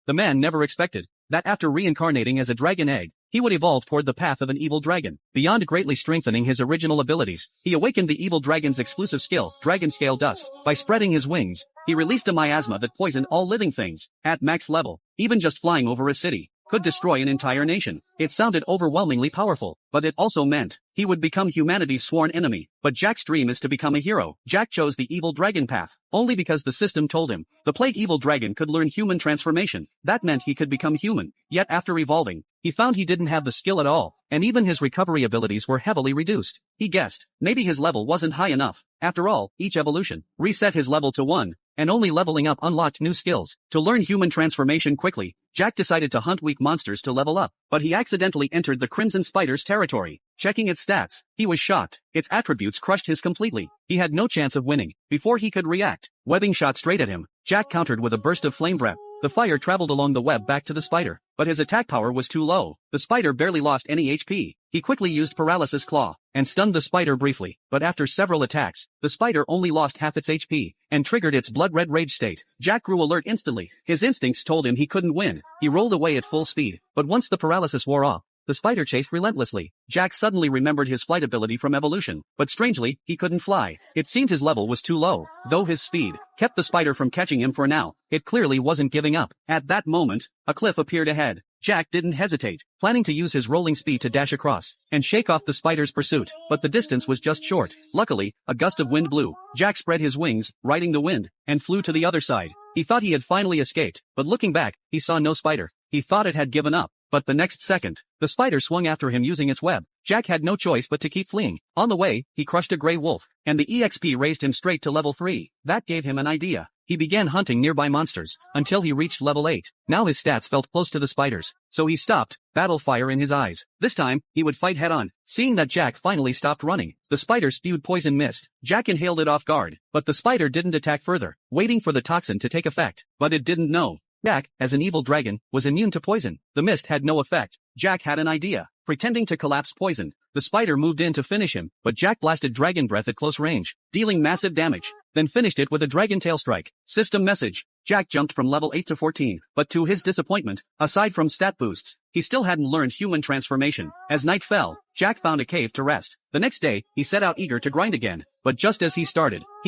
the man never expected that after reincarnating as a dragon egg, he would evolve toward the path of an evil dragon. Beyond greatly strengthening his original abilities, he awakened the evil dragon's exclusive skill, Dragon Scale Dust. By spreading his wings, he released a miasma that poisoned all living things. At max level, even just flying over a city could destroy an entire nation. It sounded overwhelmingly powerful, but it also meant he would become humanity's sworn enemy. But Jack's dream is to become a hero. Jack chose the evil dragon path, only because the system told him the plague evil dragon could learn human transformation. That meant he could become human. Yet after evolving, he found he didn't have the skill at all, and even his recovery abilities were heavily reduced. He guessed maybe his level wasn't high enough. After all, each evolution reset his level to 1, and only leveling up unlocked new skills. To learn human transformation quickly, Jack decided to hunt weak monsters to level up, but he accidentally entered the Crimson Spider's territory. Checking its stats, he was shocked. Its attributes crushed his completely. He had no chance of winning. Before he could react, webbing shot straight at him. Jack countered with a burst of flame breath. The fire traveled along the web back to the spider, but his attack power was too low. The spider barely lost any HP. He quickly used Paralysis Claw and stunned the spider briefly, but after several attacks, the spider only lost half its HP and triggered its blood-red rage state. Jack grew alert instantly. His instincts told him he couldn't win. He rolled away at full speed, but once the paralysis wore off, the spider chased relentlessly. Jack suddenly remembered his flight ability from evolution, but strangely, he couldn't fly. It seemed his level was too low, though his speed kept the spider from catching him for now. It clearly wasn't giving up. At that moment, a cliff appeared ahead. Jack didn't hesitate, planning to use his rolling speed to dash across and shake off the spider's pursuit, but the distance was just short. Luckily, a gust of wind blew. Jack spread his wings, riding the wind, and flew to the other side. He thought he had finally escaped, but looking back, he saw no spider. He thought it had given up. But the next second, the spider swung after him using its web. Jack had no choice but to keep fleeing. On the way, he crushed a gray wolf, and the EXP raised him straight to level 3. That gave him an idea. He began hunting nearby monsters, until he reached level 8. Now his stats felt close to the spider's, so he stopped, battle fire in his eyes. This time, he would fight head-on. Seeing that Jack finally stopped running, the spider spewed poison mist. Jack inhaled it off guard, but the spider didn't attack further, waiting for the toxin to take effect. But it didn't know Jack, as an evil dragon, was immune to poison. The mist had no effect. Jack had an idea. Pretending to collapse poison, the spider moved in to finish him, but Jack blasted Dragon Breath at close range, dealing massive damage, then finished it with a Dragon Tail Strike. System message. Jack jumped from level 8 to 14, but to his disappointment, aside from stat boosts, he still hadn't learned human transformation. As night fell, Jack found a cave to rest. The next day, he set out eager to grind again, but just as he started,